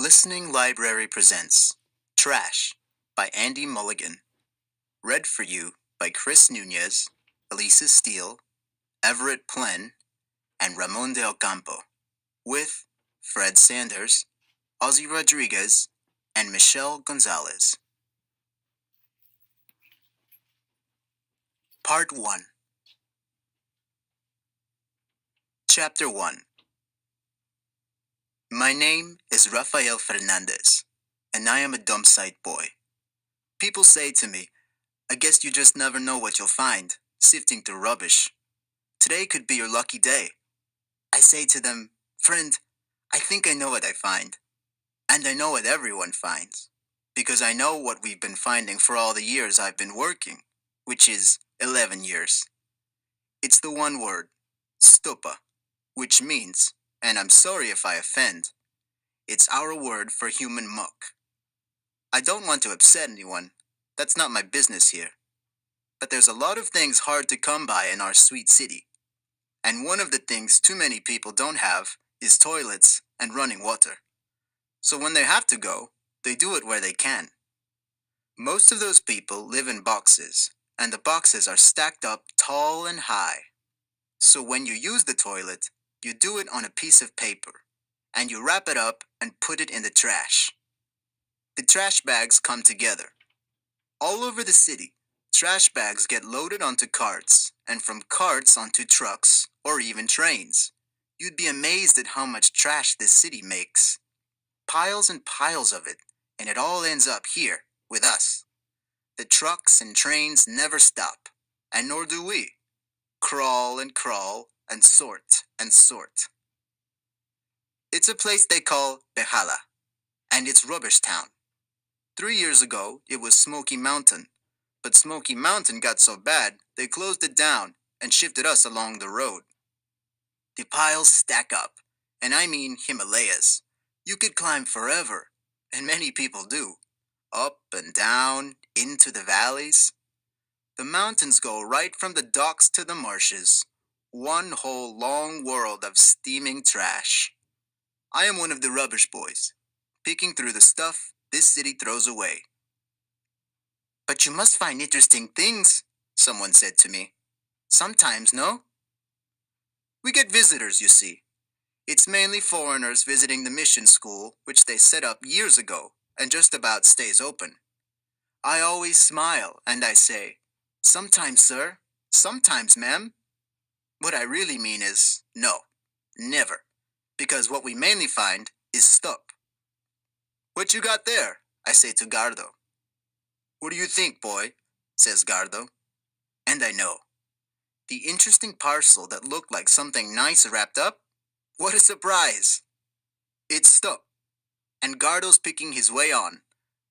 Listening Library presents Trash by Andy Mulligan. Read for you by Chris Nunez, Elisa Steele, Everett Plen, and Ramon Del Campo, with Fred Sanders, Ozzy Rodriguez, and Michelle Gonzalez. Part 1. Chapter 1. My name is Rafael Fernandez, and I am a dump site boy. People say to me, I guess you just never know what you'll find, sifting through rubbish. Today could be your lucky day. I say to them, friend, I think I know what I find. And I know what everyone finds. Because I know what we've been finding for all the years I've been working, which is 11 years. It's the one word, stupa, which means, and I'm sorry if I offend, it's our word for human muck. I don't want to upset anyone. That's not my business here. But there's a lot of things hard to come by in our sweet city. And one of the things too many people don't have is toilets and running water. So when they have to go, they do it where they can. Most of those people live in boxes, and the boxes are stacked up tall and high. So when you use the toilet, you do it on a piece of paper, and you wrap it up and put it in the trash. The trash bags come together. All over the city, trash bags get loaded onto carts, and from carts onto trucks, or even trains. You'd be amazed at how much trash this city makes. Piles and piles of it, and it all ends up here, with us. The trucks and trains never stop, and nor do we. Crawl and sort and sort. It's a place they call Behala, and it's Rubbish Town. 3 years ago, it was Smoky Mountain, but Smoky Mountain got so bad, they closed it down and shifted us along the road. The piles stack up, and I mean Himalayas. You could climb forever, and many people do. Up and down, into the valleys. The mountains go right from the docks to the marshes. One whole long world of steaming trash. I am one of the rubbish boys, picking through the stuff this city throws away. But you must find interesting things, someone said to me. Sometimes, no? We get visitors, you see. It's mainly foreigners visiting the mission school, which they set up years ago, and just about stays open. I always smile, and I say, sometimes, sir, sometimes, ma'am. What I really mean is, no, never, because what we mainly find is stuff. What you got there? I say to Gardo. What do you think, boy? Says Gardo. And I know. The interesting parcel that looked like something nice wrapped up? What a surprise! It's stuff. And Gardo's picking his way on,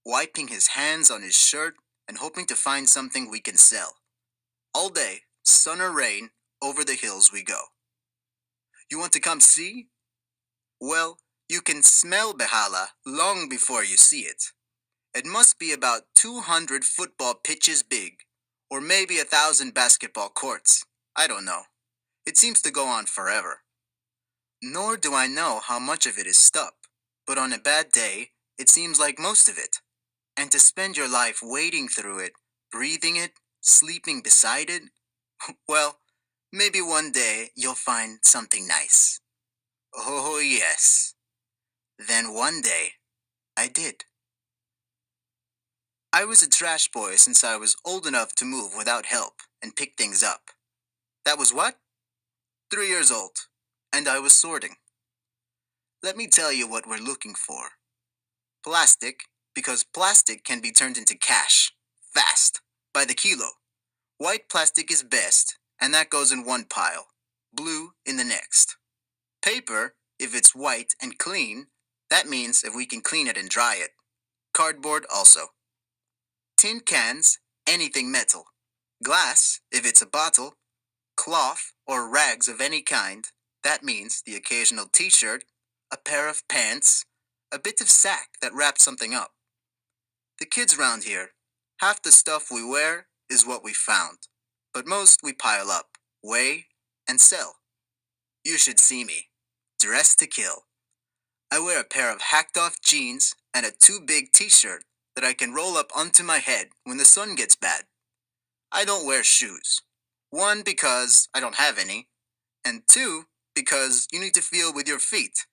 wiping his hands on his shirt and hoping to find something we can sell. All day, sun or rain, over the hills we go. You want to come see? Well, you can smell Behala long before you see it. It must be about 200 football pitches big, or maybe 1,000 basketball courts. I don't know. It seems to go on forever. Nor do I know how much of it is stuff, but on a bad day, it seems like most of it. And to spend your life wading through it, breathing it, sleeping beside it, well, maybe one day you'll find something nice. Oh, yes. Then one day, I did. I was a trash boy since I was old enough to move without help and pick things up. That was what? 3 years old, and I was sorting. Let me tell you what we're looking for. Plastic, because plastic can be turned into cash, fast, by the kilo. White plastic is best, and that goes in one pile, blue in the next. Paper, if it's white and clean, that means if we can clean it and dry it. Cardboard also. Tin cans, anything metal. Glass, if it's a bottle. Cloth or rags of any kind, that means the occasional t-shirt, a pair of pants, a bit of sack that wrapped something up. The kids round here, half the stuff we wear is what we found, but most we pile up, weigh, and sell. You should see me, dressed to kill. I wear a pair of hacked off jeans and a too big t-shirt that I can roll up onto my head when the sun gets bad. I don't wear shoes. One, because I don't have any, and two, because you need to feel with your feet.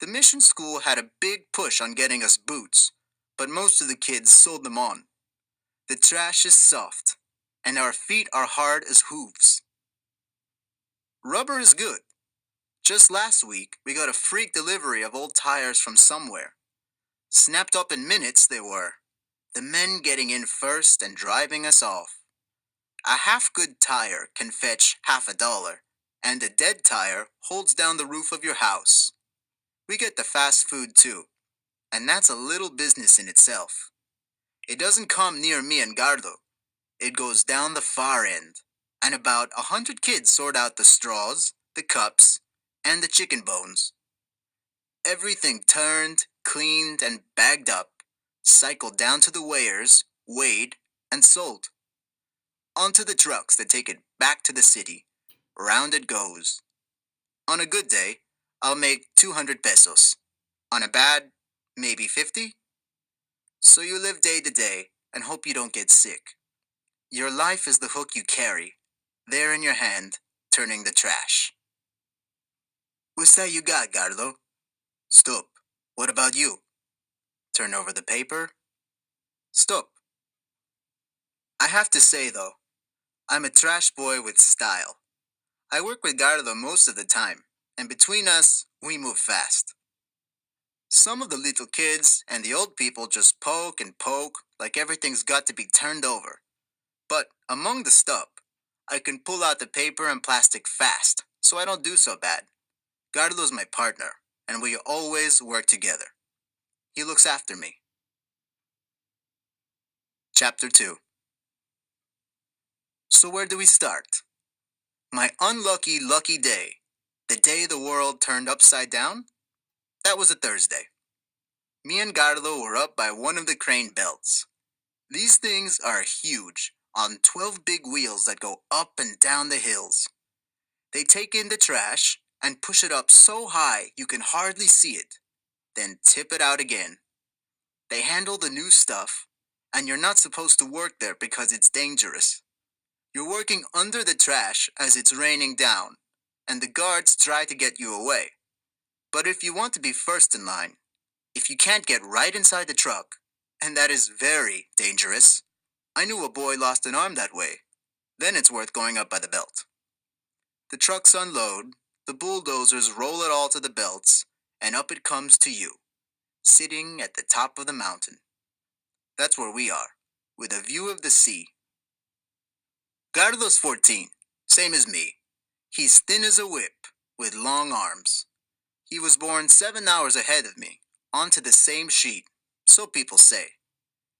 The mission school had a big push on getting us boots, but most of the kids sold them on. The trash is soft, and our feet are hard as hooves. Rubber is good. Just last week, we got a freak delivery of old tires from somewhere. Snapped up in minutes they were, the men getting in first and driving us off. A half-good tire can fetch $50, and a dead tire holds down the roof of your house. We get the fast food too, and that's a little business in itself. It doesn't come near me and Gardo. It goes down the far end, and about 100 kids sort out the straws, the cups, and the chicken bones. Everything turned, cleaned, and bagged up, cycled down to the weighers, weighed, and sold. Onto the trucks that take it back to the city. Round it goes. On a good day, I'll make 200 pesos. On a bad, maybe 50? So you live day to day and hope you don't get sick. Your life is the hook you carry, there in your hand, turning the trash. What's that you got, Garlo? Stop. What about you? Turn over the paper. Stop. I have to say, though, I'm a trash boy with style. I work with Garlo most of the time, and between us, we move fast. Some of the little kids and the old people just poke and poke like everything's got to be turned over. But among the stuff, I can pull out the paper and plastic fast, so I don't do so bad. Garlo's my partner, and we always work together. He looks after me. Chapter 2. So where do we start? My unlucky lucky day, the day the world turned upside down? That was a Thursday. Me and Garlo were up by one of the crane belts. These things are huge, on 12 big wheels that go up and down the hills. They take in the trash and push it up so high you can hardly see it, then tip it out again. They handle the new stuff, and you're not supposed to work there because it's dangerous. You're working under the trash as it's raining down, and the guards try to get you away. But if you want to be first in line, if you can't get right inside the truck, and that is very dangerous, I knew a boy lost an arm that way, then it's worth going up by the belt. The trucks unload, the bulldozers roll it all to the belts, and up it comes to you, sitting at the top of the mountain. That's where we are, with a view of the sea. Gardo's 14, same as me. He's thin as a whip, with long arms. He was born 7 hours ahead of me, onto the same sheet, so people say.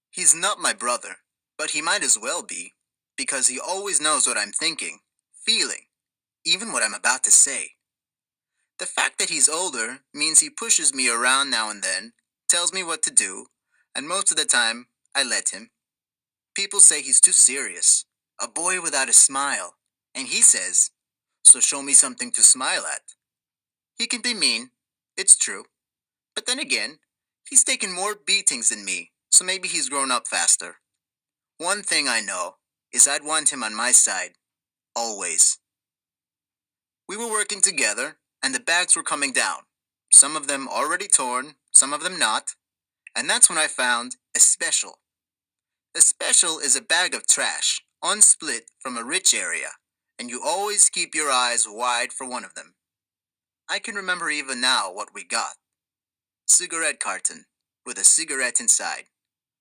He's not my brother, but he might as well be, because he always knows what I'm thinking, feeling, even what I'm about to say. The fact that he's older means he pushes me around now and then, tells me what to do, and most of the time, I let him. People say he's too serious, a boy without a smile, and he says, so show me something to smile at. He can be mean, it's true, but then again, he's taken more beatings than me, so maybe he's grown up faster. One thing I know is I'd want him on my side, always. We were working together, and the bags were coming down, some of them already torn, some of them not, and that's when I found a special. A special is a bag of trash, unsplit from a rich area, and you always keep your eyes wide for one of them. I can remember even now what we got. Cigarette carton, with a cigarette inside.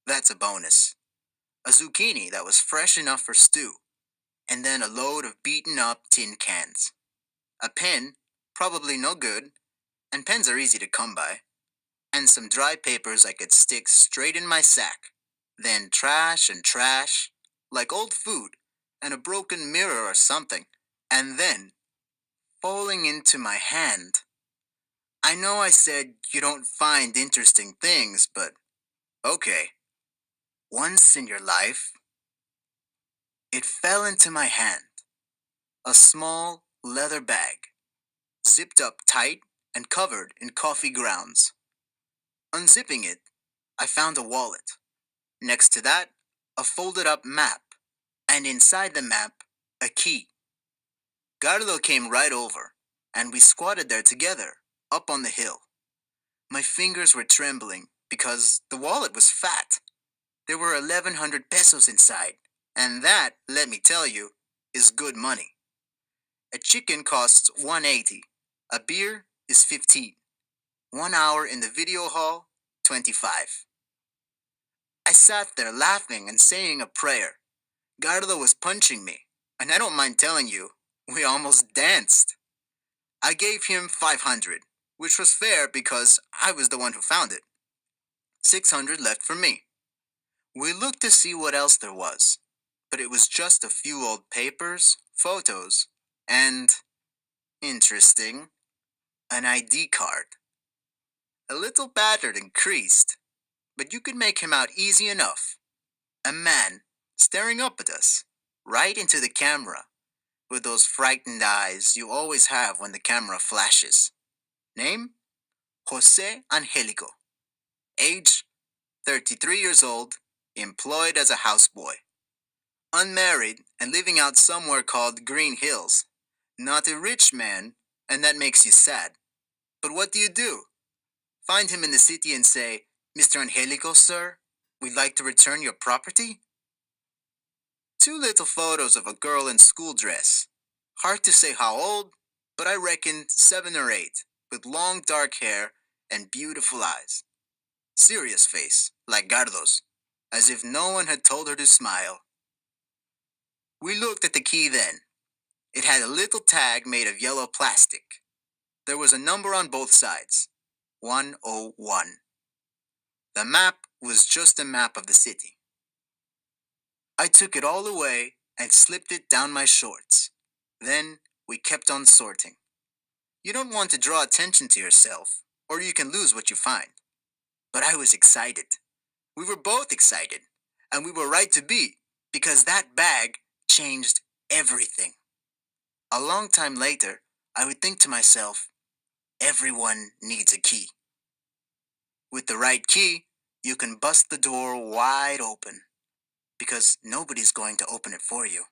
That's a bonus. A zucchini that was fresh enough for stew, and then a load of beaten up tin cans. A pen, probably no good, and pens are easy to come by. And some dry papers I could stick straight in my sack. Then trash and trash, like old food, and a broken mirror or something. And then, falling into my hand. I know I said you don't find interesting things, but okay. Once in your life, it fell into my hand. A small leather bag, zipped up tight and covered in coffee grounds. Unzipping it, I found a wallet. Next to that, a folded up map, and inside the map, a key. Gardo came right over, and we squatted there together, up on the hill. My fingers were trembling because the wallet was fat. There were 1,100 pesos inside, and that, let me tell you, is good money. A chicken costs 180, a beer is 15, 1 hour in the video hall, 25. I sat there laughing and saying a prayer. Gardo was punching me, and I don't mind telling you, we almost danced. I gave him 500, which was fair because I was the one who found it. 600 left for me. We looked to see what else there was, but it was just a few old papers, photos, and, interesting, an ID card. A little battered and creased, but you could make him out easy enough. A man staring up at us, right into the camera, with those frightened eyes you always have when the camera flashes. Name? Jose Angelico. Age? 33 years old, employed as a houseboy. Unmarried and living out somewhere called Green Hills. Not a rich man, and that makes you sad. But what do? Find him in the city and say, Mr. Angelico, sir, we'd like to return your property? Two little photos of a girl in school dress. Hard to say how old, but I reckoned 7 or 8, with long dark hair and beautiful eyes. Serious face, like Gardo's, as if no one had told her to smile. We looked at the key then. It had a little tag made of yellow plastic. There was a number on both sides, 101. The map was just a map of the city. I took it all away and slipped it down my shorts. Then we kept on sorting. You don't want to draw attention to yourself, or you can lose what you find. But I was excited. We were both excited, and we were right to be, because that bag changed everything. A long time later, I would think to myself, everyone needs a key. With the right key, you can bust the door wide open, because nobody's going to open it for you.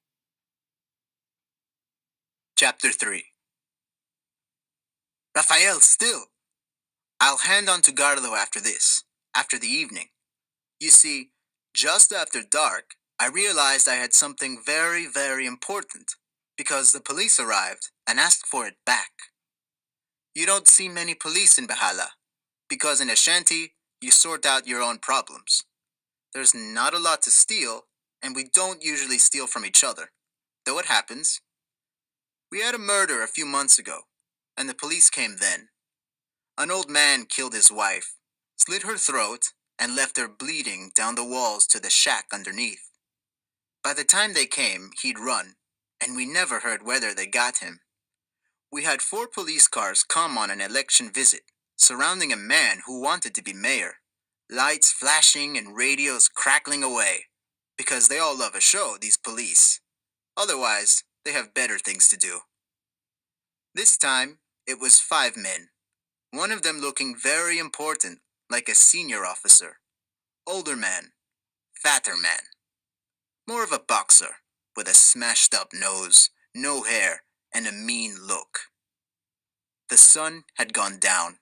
Chapter 3. Rafael, still! I'll hand on to Gardo after this, after the evening. You see, just after dark, I realized I had something very, very important, because the police arrived and asked for it back. You don't see many police in Bahala, because in Ashanti, you sort out your own problems. There's not a lot to steal, and we don't usually steal from each other, though it happens. We had a murder a few months ago, and the police came then. An old man killed his wife, slit her throat, and left her bleeding down the walls to the shack underneath. By the time they came, he'd run, and we never heard whether they got him. We had 4 police cars come on an election visit, surrounding a man who wanted to be mayor. Lights flashing and radios crackling away, because they all love a show, these police. Otherwise, they have better things to do. This time, it was 5 men. One of them looking very important, like a senior officer. Older man, fatter man. More of a boxer, with a smashed up nose, no hair, and a mean look. The sun had gone down.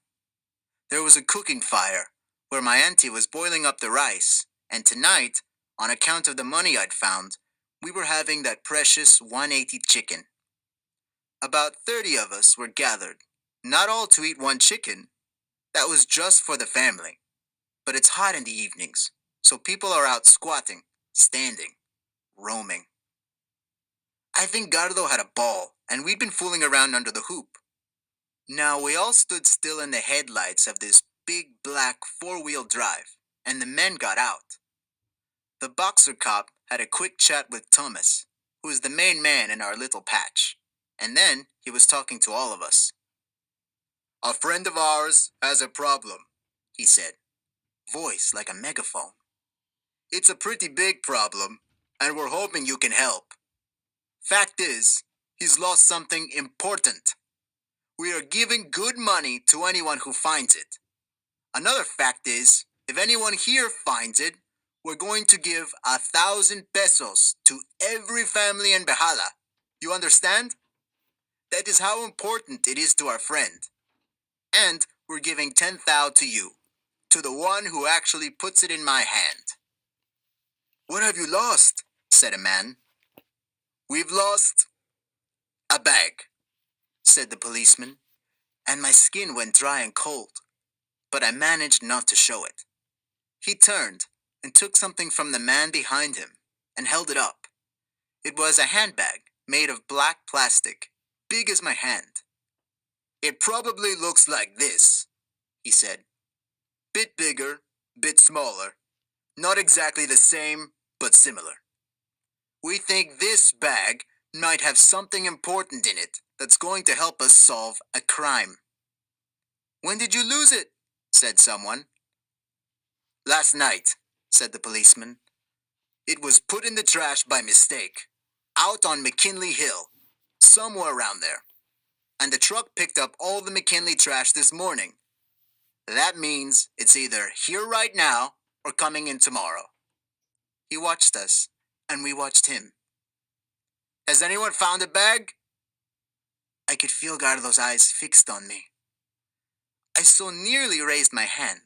There was a cooking fire, where my auntie was boiling up the rice, and tonight, on account of the money I'd found, we were having that precious 180 chicken. About 30 of us were gathered, not all to eat one chicken. That was just for the family. But it's hot in the evenings, so people are out squatting, standing, roaming. I think Gardo had a ball, and we'd been fooling around under the hoop. Now we all stood still in the headlights of this big black 4-wheel drive, and the men got out. The boxer cop had a quick chat with Thomas, who is the main man in our little patch, and then he was talking to all of us. A friend of ours has a problem, he said, voice like a megaphone. It's a pretty big problem, and we're hoping you can help. Fact is, he's lost something important. We are giving good money to anyone who finds it. Another fact is, if anyone here finds it, we're going to give 1,000 pesos to every family in Behala. You understand? That is how important it is to our friend. And we're giving 10,000 to you, to the one who actually puts it in my hand. What have you lost? Said a man. We've lost a bag, said the policeman, and my skin went dry and cold, but I managed not to show it. He turned and took something from the man behind him and held it up. It was a handbag made of black plastic, big as my hand. It probably looks like this, he said. Bit bigger, bit smaller. Not exactly the same, but similar. We think this bag might have something important in it that's going to help us solve a crime. When did you lose it? Said someone. Last night, said the policeman. It was put in the trash by mistake, out on McKinley Hill, somewhere around there. And the truck picked up all the McKinley trash this morning. That means it's either here right now or coming in tomorrow. He watched us, and we watched him. Has anyone found a bag? I could feel Garlo's eyes fixed on me. I so nearly raised my hand.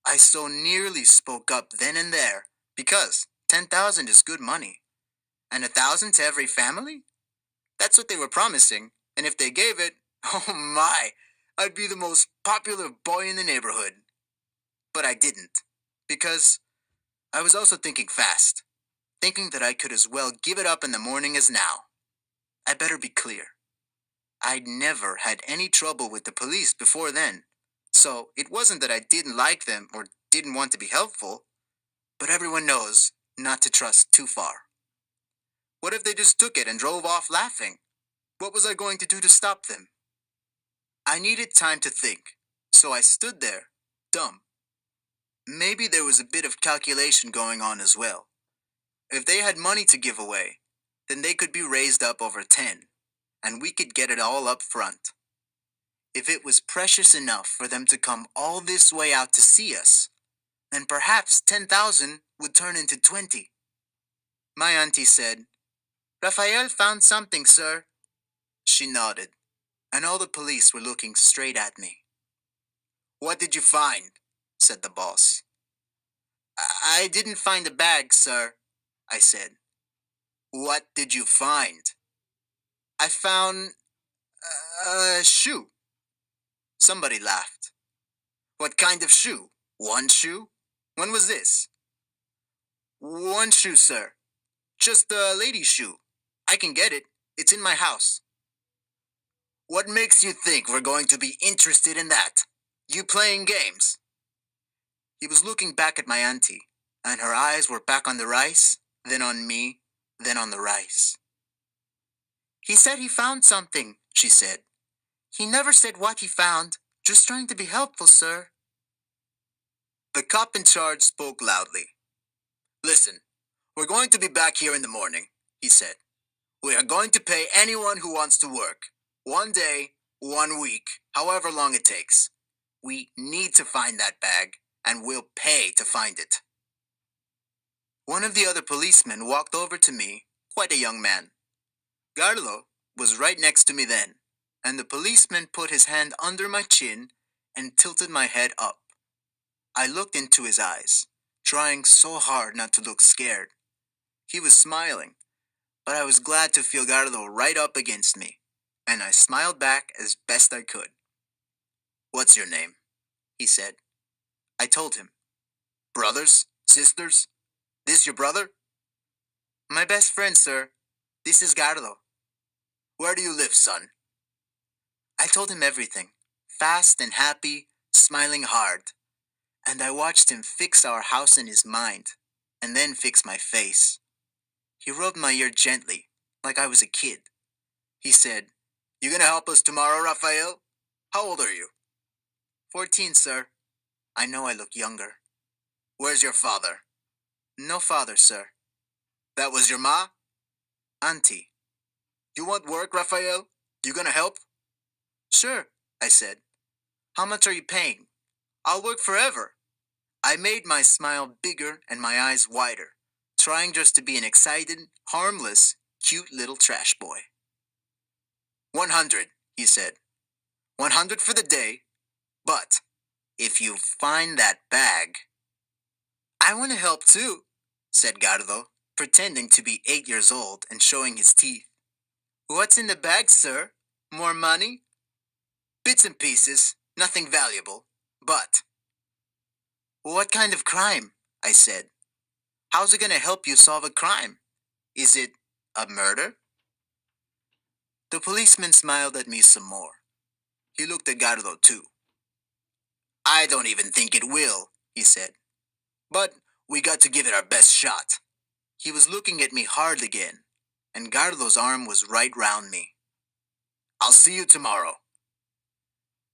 I so nearly spoke up then and there, because 10,000 is good money. And 1,000 to every family? That's what they were promising, and if they gave it, oh my, I'd be the most popular boy in the neighborhood. But I didn't, because I was also thinking fast, thinking that I could as well give it up in the morning as now. I better be clear. I'd never had any trouble with the police before then, so it wasn't that I didn't like them or didn't want to be helpful, but everyone knows not to trust too far. What if they just took it and drove off laughing? What was I going to do to stop them? I needed time to think, so I stood there, dumb. Maybe there was a bit of calculation going on as well. If they had money to give away, then they could be raised up over 10, and we could get it all up front. If it was precious enough for them to come all this way out to see us, then perhaps 10,000 would turn into 20. My auntie said, Rafael found something, sir. She nodded, and all the police were looking straight at me. What did you find? Said the boss. I didn't find a bag, sir, I said. What did you find? I found a shoe. Somebody laughed. What kind of shoe? One shoe? When was this? One shoe, sir. Just a lady's shoe. I can get it. It's in my house. What makes you think we're going to be interested in that? You playing games? He was looking back at my auntie, and her eyes were back on the rice, then on me, then on the rice. He said he found something, she said. He never said what he found, just trying to be helpful, sir. The cop in charge spoke loudly. Listen, we're going to be back here in the morning, he said. We are going to pay anyone who wants to work. 1 day, 1 week, however long it takes. We need to find that bag, and we'll pay to find it. One of the other policemen walked over to me, quite a young man. Garlo was right next to me then, and the policeman put his hand under my chin and tilted my head up. I looked into his eyes, trying so hard not to look scared. He was smiling, but I was glad to feel Garlo right up against me, and I smiled back as best I could. What's your name? He said. I told him. Brothers? Sisters? This your brother? My best friend, sir. This is Garlo. Where do you live, son? I told him everything, fast and happy, smiling hard. And I watched him fix our house in his mind, and then fix my face. He rubbed my ear gently, like I was a kid. He said, You gonna help us tomorrow, Rafael? How old are you? 14, sir. I know I look younger. Where's your father? No father, sir. That was your ma? Auntie. You want work, Rafael? You gonna help? Sure, I said. How much are you paying? I'll work forever. I made my smile bigger and my eyes wider, trying just to be an excited, harmless, cute little trash boy. 100, he said. 100 for the day, but if you find that bag. I want to help too, said Gardo, pretending to be 8 years old and showing his teeth. What's in the bag, sir? More money? Bits and pieces, nothing valuable, but. What kind of crime? I said. How's it going to help you solve a crime? Is it a murder? The policeman smiled at me some more. He looked at Gardo too. I don't even think it will, he said. But we got to give it our best shot. He was looking at me hard again, and Gardo's arm was right round me. I'll see you tomorrow.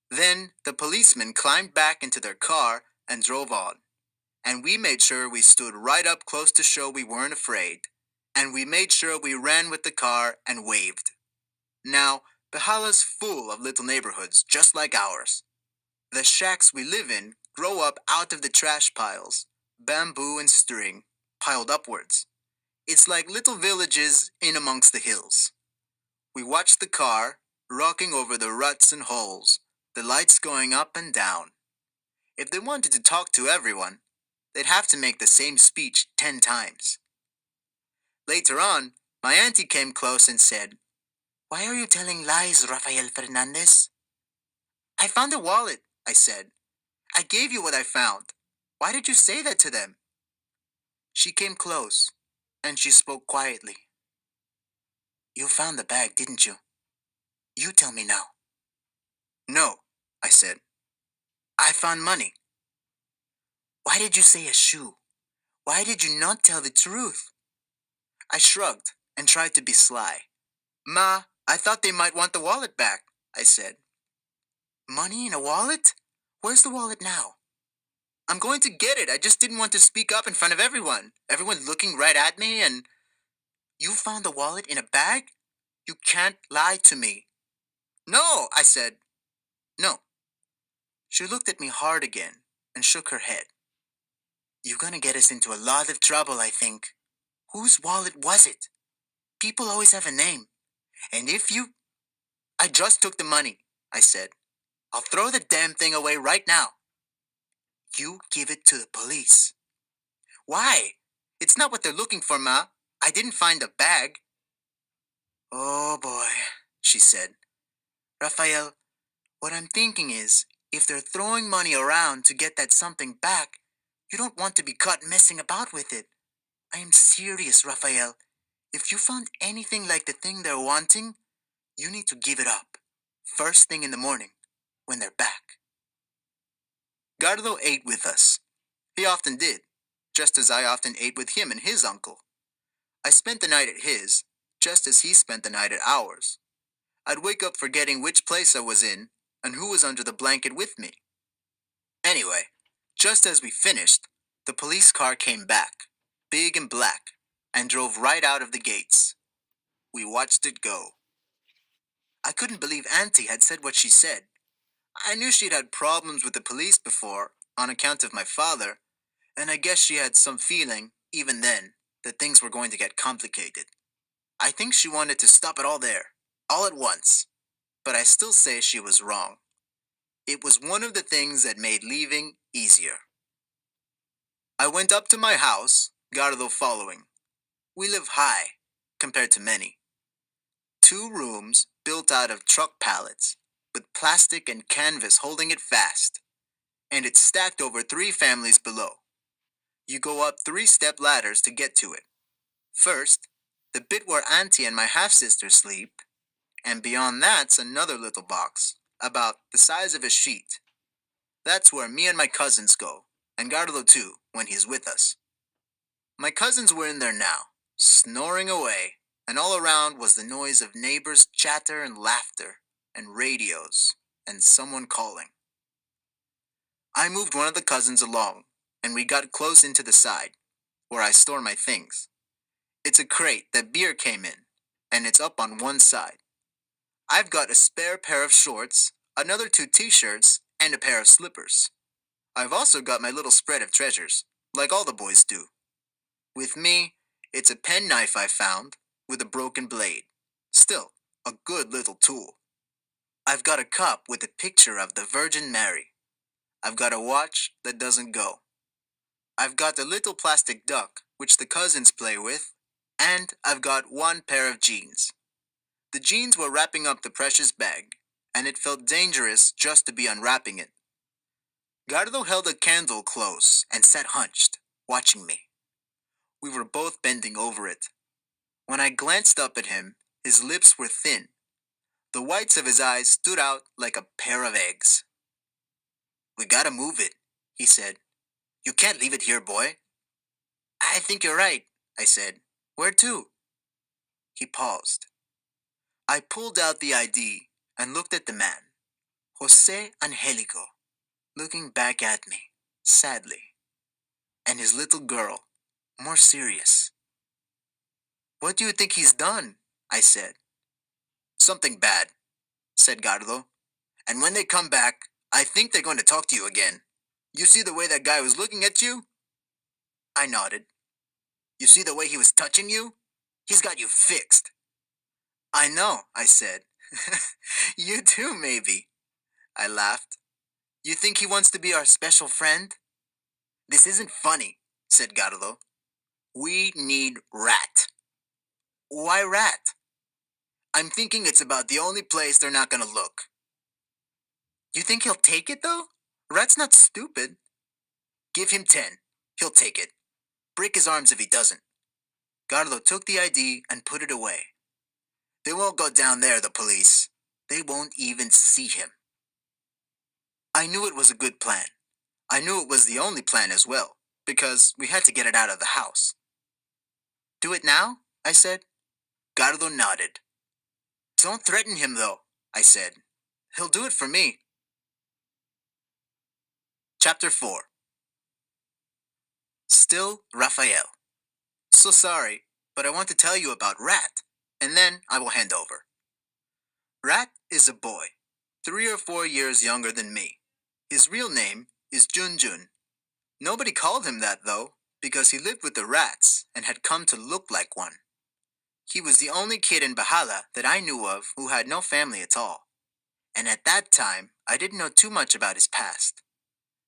Then the policemen climbed back into their car and drove on, and we made sure we stood right up close to show we weren't afraid, and we made sure we ran with the car and waved. Now, Behala's full of little neighborhoods just like ours. The shacks we live in grow up out of the trash piles, bamboo and string, piled upwards. It's like little villages in amongst the hills. We watched the car, rocking over the ruts and holes, the lights going up and down. If they wanted to talk to everyone, they'd have to make the same speech 10 times. Later on, my auntie came close and said, "Why are you telling lies, Rafael Fernandez?" "I found a wallet," I said. "I gave you what I found. Why did you say that to them?" She came close, and she spoke quietly. "You found the bag, didn't you? You tell me now." "No," I said. "I found money." "Why did you say a shoe? Why did you not tell the truth?" I shrugged and tried to be sly. "Ma, I thought they might want the wallet back," I said. "Money in a wallet? Where's the wallet now?" "I'm going to get it. I just didn't want to speak up in front of everyone. Everyone looking right at me and." "You found the wallet in a bag? You can't lie to me." "No," I said. "No." She looked at me hard again and shook her head. "You're gonna get us into a lot of trouble, I think. Whose wallet was it? People always have a name. And if you." "I just took the money," I said. "I'll throw the damn thing away right now." "You give it to the police." "Why? It's not what they're looking for, Ma. I didn't find a bag." "Oh boy," she said. "Rafael, what I'm thinking is, if they're throwing money around to get that something back, you don't want to be caught messing about with it. I am serious, Rafael. If you found anything like the thing they're wanting, you need to give it up. First thing in the morning, when they're back." Gardo ate with us. He often did, just as I often ate with him and his uncle. I spent the night at his, just as he spent the night at ours. I'd wake up forgetting which place I was in and who was under the blanket with me. Anyway, just as we finished, the police car came back, big and black, and drove right out of the gates. We watched it go. I couldn't believe Auntie had said what she said. I knew she'd had problems with the police before, on account of my father, and I guess she had some feeling, even then, that things were going to get complicated. I think she wanted to stop it all there, all at once, but I still say she was wrong. It was one of the things that made leaving easier. I went up to my house, Gardo following. We live high, compared to many. 2 rooms built out of truck pallets, with plastic and canvas holding it fast, and it's stacked over 3 families below. You go up 3-step ladders to get to it. First, the bit where Auntie and my half-sister sleep, and beyond that's another little box, about the size of a sheet. That's where me and my cousins go, and Gardo too, when he's with us. My cousins were in there now, snoring away, and all around was the noise of neighbors' chatter and laughter, and radios, and someone calling. I moved one of the cousins along, and we got close into the side, where I store my things. It's a crate that beer came in, and it's up on one side. I've got a spare pair of shorts, another two t-shirts, and a pair of slippers. I've also got my little spread of treasures, like all the boys do. With me, it's a penknife I found, with a broken blade. Still, a good little tool. I've got a cup with a picture of the Virgin Mary. I've got a watch that doesn't go. I've got the little plastic duck, which the cousins play with, and I've got one pair of jeans. The jeans were wrapping up the precious bag, and it felt dangerous just to be unwrapping it. Gardo held a candle close and sat hunched, watching me. We were both bending over it. When I glanced up at him, his lips were thin. The whites of his eyes stood out like a pair of eggs. "We gotta move it," he said. "You can't leave it here, boy." "I think you're right," I said. "Where to?" He paused. I pulled out the ID and looked at the man, Jose Angelico, looking back at me, sadly, and his little girl, more serious. "What do you think he's done?" I said. "Something bad," said Gardo. "And when they come back, I think they're going to talk to you again. You see the way that guy was looking at you?" I nodded. "You see the way he was touching you? He's got you fixed." "I know," I said. "You too, maybe." I laughed. "You think he wants to be our special friend?" "This isn't funny," said Gardo. "We need Rat." "Why Rat?" "I'm thinking it's about the only place they're not gonna look." "You think he'll take it, though? Rat's not stupid." "Give him 10. He'll take it. Break his arms if he doesn't." Gardo took the ID and put it away. "They won't go down there, the police. They won't even see him." I knew it was a good plan. I knew it was the only plan as well, because we had to get it out of the house. "Do it now?" I said. Gardo nodded. "Don't threaten him, though," I said. "He'll do it for me." Chapter 4. Still Raphael. So sorry, but I want to tell you about Rat, and then I will hand over. Rat is a boy, 3 or 4 years younger than me. His real name is Junjun. Nobody called him that, though, because he lived with the rats and had come to look like one. He was the only kid in Bahala that I knew of who had no family at all. And at that time, I didn't know too much about his past.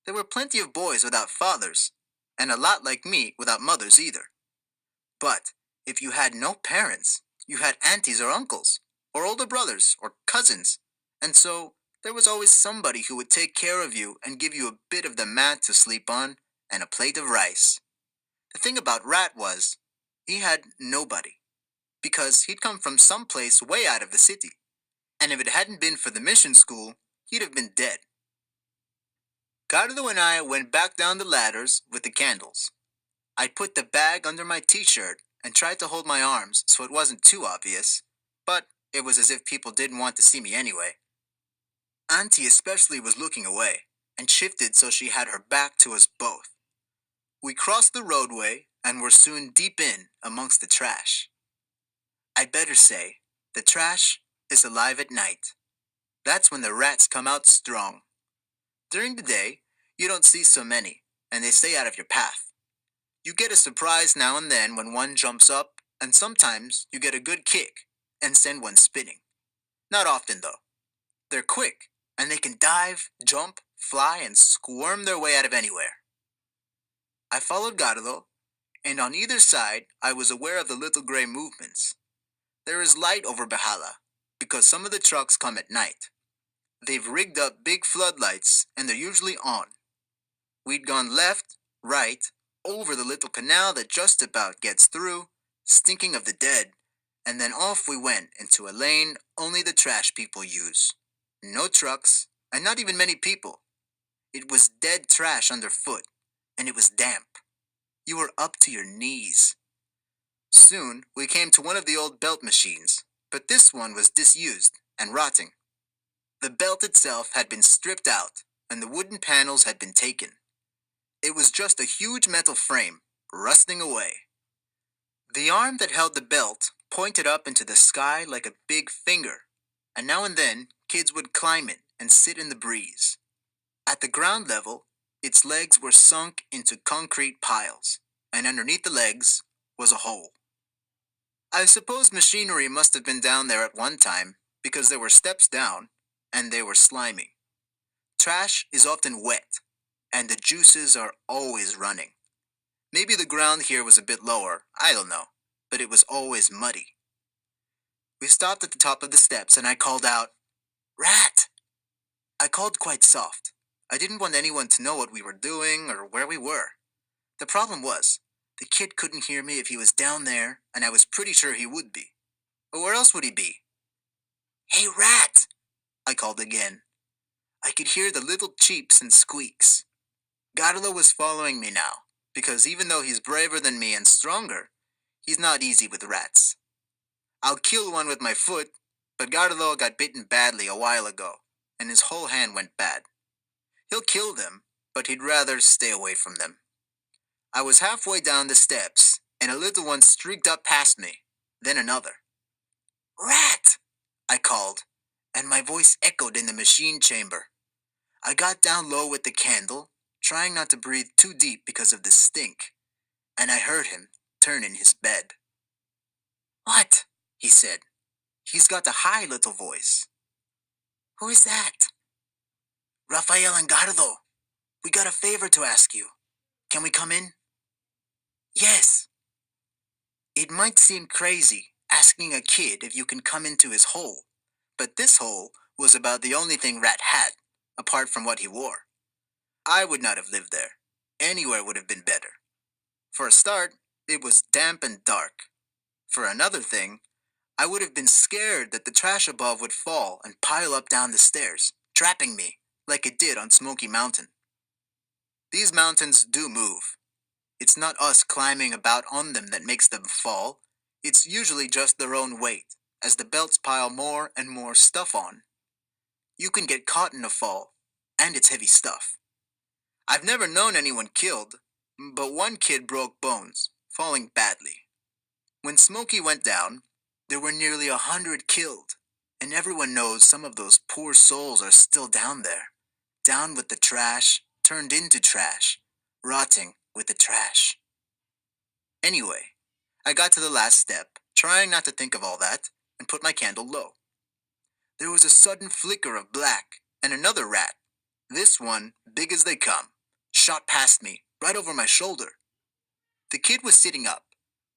There were plenty of boys without fathers, and a lot like me without mothers either. But if you had no parents, you had aunties or uncles, or older brothers or cousins, and so there was always somebody who would take care of you and give you a bit of the mat to sleep on and a plate of rice. The thing about Rat was, he had nobody, because he'd come from some place way out of the city, and if it hadn't been for the mission school, he'd have been dead. Gardo and I went back down the ladders with the candles. I put the bag under my t-shirt and tried to hold my arms so it wasn't too obvious, but it was as if people didn't want to see me anyway. Auntie especially was looking away, and shifted so she had her back to us both. We crossed the roadway and were soon deep in amongst the trash. I'd better say, the trash is alive at night. That's when the rats come out strong. During the day, you don't see so many, and they stay out of your path. You get a surprise now and then when one jumps up, and sometimes you get a good kick and send one spinning. Not often, though. They're quick, and they can dive, jump, fly, and squirm their way out of anywhere. I followed Gardo, and on either side I was aware of the little gray movements. There is light over Bahala, because some of the trucks come at night. They've rigged up big floodlights, and they're usually on. We'd gone left, right, over the little canal that just about gets through, stinking of the dead, and then off we went into a lane only the trash people use. No trucks, and not even many people. It was dead trash underfoot, and it was damp. You were up to your knees. Soon we came to one of the old belt machines, but this one was disused and rotting. The belt itself had been stripped out, and the wooden panels had been taken. It was just a huge metal frame, rusting away. The arm that held the belt pointed up into the sky like a big finger, and now and then kids would climb it and sit in the breeze. At the ground level, its legs were sunk into concrete piles, and underneath the legs was a hole. I suppose machinery must have been down there at one time because there were steps down and they were slimy. Trash is often wet, and the juices are always running. Maybe the ground here was a bit lower, I don't know, but it was always muddy. We stopped at the top of the steps and I called out, "Rat!" I called quite soft. I didn't want anyone to know what we were doing or where we were. The problem was, the kid couldn't hear me if he was down there, and I was pretty sure he would be. But where else would he be? "Hey, Rat!" I called again. I could hear the little cheeps and squeaks. Garlo was following me now, because even though he's braver than me and stronger, he's not easy with rats. I'll kill one with my foot, but Garlo got bitten badly a while ago, and his whole hand went bad. He'll kill them, but he'd rather stay away from them. I was halfway down the steps, and a little one streaked up past me, then another. "Rat!" I called, and my voice echoed in the machine chamber. I got down low with the candle, trying not to breathe too deep because of the stink, and I heard him turn in his bed. "What?" he said. He's got a high little voice. "Who is that?" "Rafael and Gardo. We got a favor to ask you. Can we come in?" "Yes." It might seem crazy asking a kid if you can come into his hole, but this hole was about the only thing Rat had, apart from what he wore. I would not have lived there. Anywhere would have been better. For a start, it was damp and dark. For another thing, I would have been scared that the trash above would fall and pile up down the stairs, trapping me, like it did on Smoky Mountain. These mountains do move. It's not us climbing about on them that makes them fall. It's usually just their own weight, as the belts pile more and more stuff on. You can get caught in a fall, and it's heavy stuff. I've never known anyone killed, but one kid broke bones, falling badly. When Smoky went down, there were nearly 100 killed, and everyone knows some of those poor souls are still down there, down with the trash, turned into trash, rotting with the trash. Anyway, I got to the last step, trying not to think of all that, and put my candle low. There was a sudden flicker of black, and another rat, this one big as they come, shot past me, right over my shoulder. The kid was sitting up,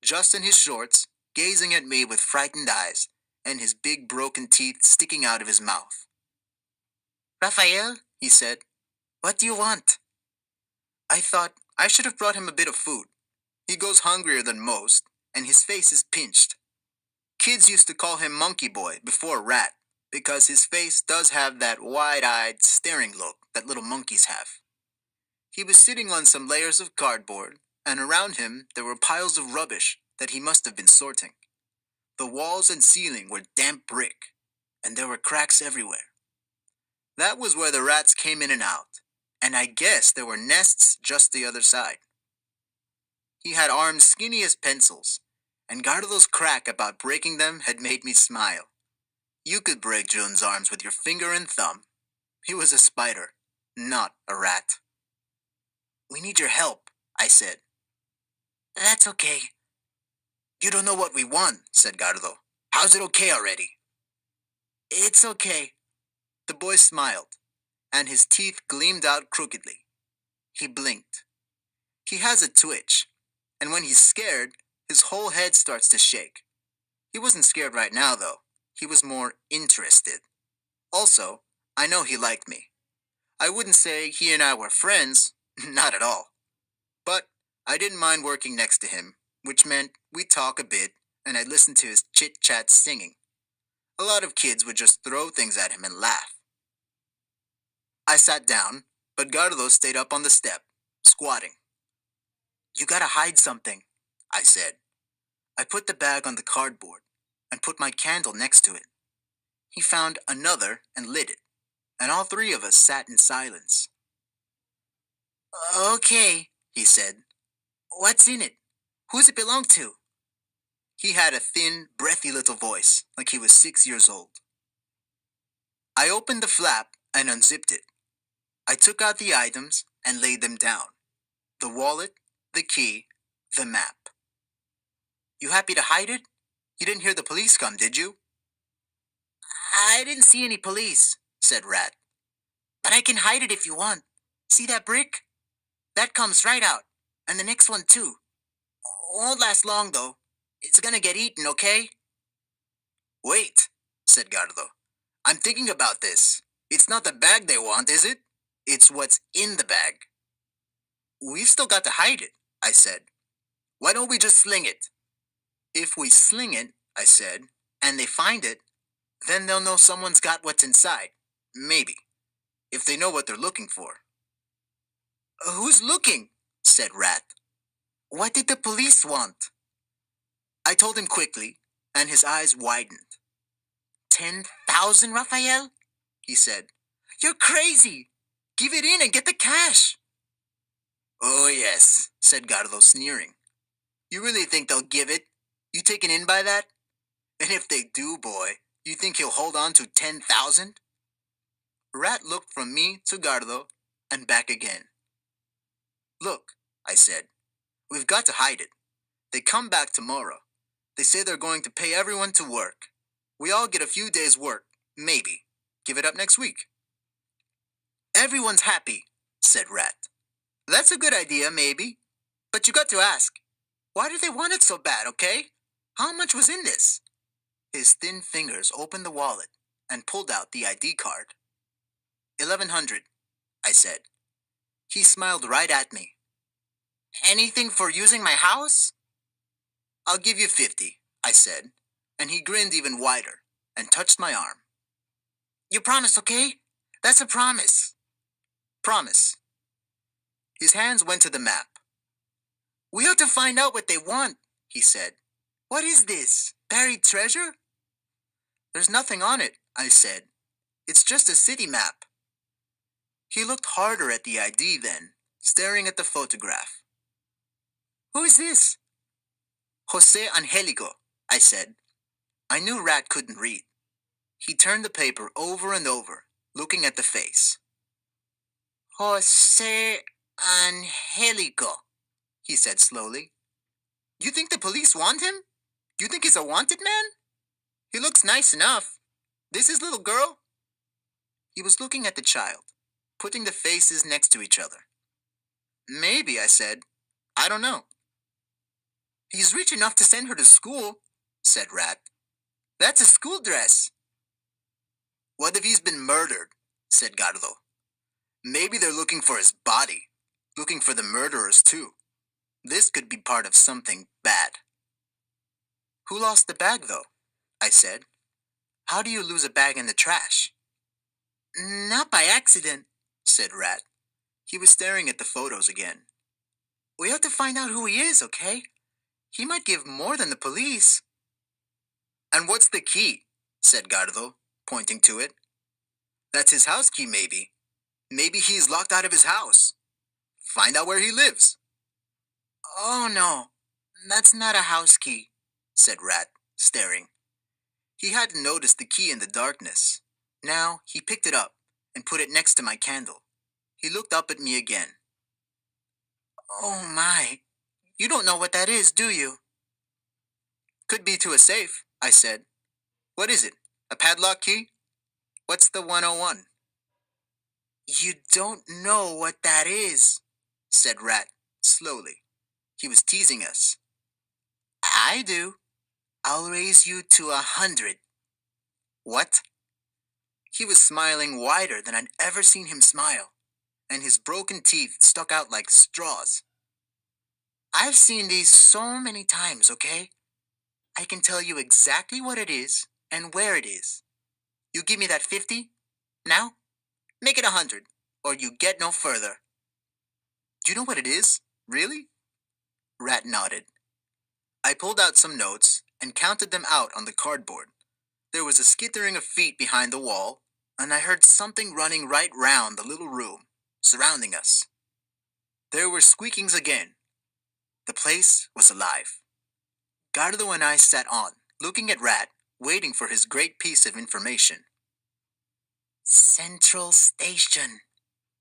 just in his shorts, gazing at me with frightened eyes, and his big broken teeth sticking out of his mouth. "Rafael," he said, "what do you want?" I thought I should have brought him a bit of food. He goes hungrier than most, and his face is pinched. Kids used to call him Monkey Boy before Rat, because his face does have that wide-eyed, staring look that little monkeys have. He was sitting on some layers of cardboard, and around him there were piles of rubbish that he must have been sorting. The walls and ceiling were damp brick, and there were cracks everywhere. That was where the rats came in and out, and I guess there were nests just the other side. He had arms skinny as pencils, and Gardo's crack about breaking them had made me smile. You could break June's arms with your finger and thumb. He was a spider, not a rat. "We need your help," I said. "That's okay." "You don't know what we want," said Gardo. "How's it okay already?" "It's okay." The boy smiled, and his teeth gleamed out crookedly. He blinked. He has a twitch, and when he's scared, his whole head starts to shake. He wasn't scared right now, though. He was more interested. Also, I know he liked me. I wouldn't say he and I were friends, not at all. But I didn't mind working next to him, which meant we'd talk a bit, and I'd listen to his chit-chat singing. A lot of kids would just throw things at him and laugh. I sat down, but Gardo stayed up on the step, squatting. "You gotta hide something," I said. I put the bag on the cardboard and put my candle next to it. He found another and lit it, and all three of us sat in silence. "Okay," he said. "What's in it? Who's it belong to?" He had a thin, breathy little voice, like he was 6 years old. I opened the flap and unzipped it. I took out the items and laid them down. The wallet, the key, the map. You happy to hide it? You didn't hear the police come, did you? I didn't see any police, said Rat. But I can hide it if you want. See that brick? That comes right out. And the next one too. Won't last long though. It's gonna get eaten, okay? Wait, said Gardo. I'm thinking about this. It's not the bag they want, is it? It's what's in the bag. We've still got to hide it, I said. Why don't we just sling it? If we sling it, I said, and they find it, then they'll know someone's got what's inside. Maybe. If they know what they're looking for. Who's looking? Said Rat. What did the police want? I told him quickly, and his eyes widened. 10,000, Raphael? He said. You're crazy! Give it in and get the cash! Oh yes, said Gardo, sneering. You really think they'll give it? You taken in by that? And if they do, boy, you think he'll hold on to 10,000? Rat looked from me to Gardo and back again. Look, I said, we've got to hide it. They come back tomorrow. They say they're going to pay everyone to work. We all get a few days' work, maybe. Give it up next week. Everyone's happy, said Rat. That's a good idea, maybe. But you got to ask, why do they want it so bad, okay? How much was in this? His thin fingers opened the wallet and pulled out the ID card. 1,100, I said. He smiled right at me. Anything for using my house? I'll give you 50, I said, and he grinned even wider and touched my arm. You promise, okay? That's a promise. Promise. His hands went to the map. We ought to find out what they want, he said. What is this? Buried treasure? There's nothing on it, I said. It's just a city map. He looked harder at the ID then, staring at the photograph. Who is this? Jose Angelico, I said. I knew Rat couldn't read. He turned the paper over and over, looking at the face. Jose Angelico, he said slowly. You think the police want him? You think he's a wanted man? He looks nice enough. This his little girl? He was looking at the child, putting the faces next to each other. Maybe, I said. I don't know. He's rich enough to send her to school, said Rat. That's a school dress. What if he's been murdered? Said Gardo. Maybe they're looking for his body, looking for the murderers too. This could be part of something bad. Who lost the bag, though? I said. How do you lose a bag in the trash? Not by accident, said Rat. He was staring at the photos again. We have to find out who he is, okay? He might give more than the police. And what's the key? Said Gardo, pointing to it. That's his house key, maybe. Maybe he's locked out of his house. Find out where he lives. Oh no, that's not a house key, said Rat, staring. He hadn't noticed the key in the darkness. Now he picked it up and put it next to my candle. He looked up at me again. Oh my, you don't know what that is, do you? Could be to a safe, I said. What is it, a padlock key? What's the 101? You don't know what that is, said Rat, slowly. He was teasing us. I do. I'll raise you to 100. What? He was smiling wider than I'd ever seen him smile, and his broken teeth stuck out like straws. I've seen these so many times, okay? I can tell you exactly what it is and where it is. You give me that 50? Now? Make it 100, or you get no further. Do you know what it is? Really? Rat nodded. I pulled out some notes and counted them out on the cardboard. There was a skittering of feet behind the wall, and I heard something running right round the little room, surrounding us. There were squeakings again. The place was alive. Gardo and I sat on, looking at Rat, waiting for his great piece of information. Central Station,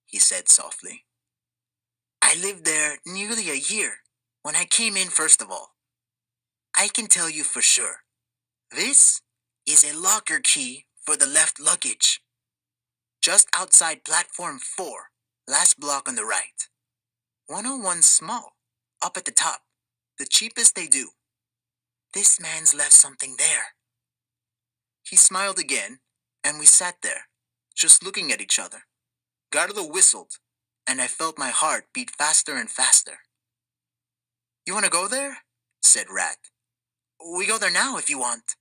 he said softly. I lived there nearly a year when I came in first of all. I can tell you for sure. This is a locker key for the left luggage. Just outside platform 4, last block on the right. 101 small, up at the top, the cheapest they do. This man's left something there. He smiled again, and we sat there, just looking at each other. Gardo whistled, and I felt my heart beat faster and faster. You want to go there? Said Rat. We go there now if you want.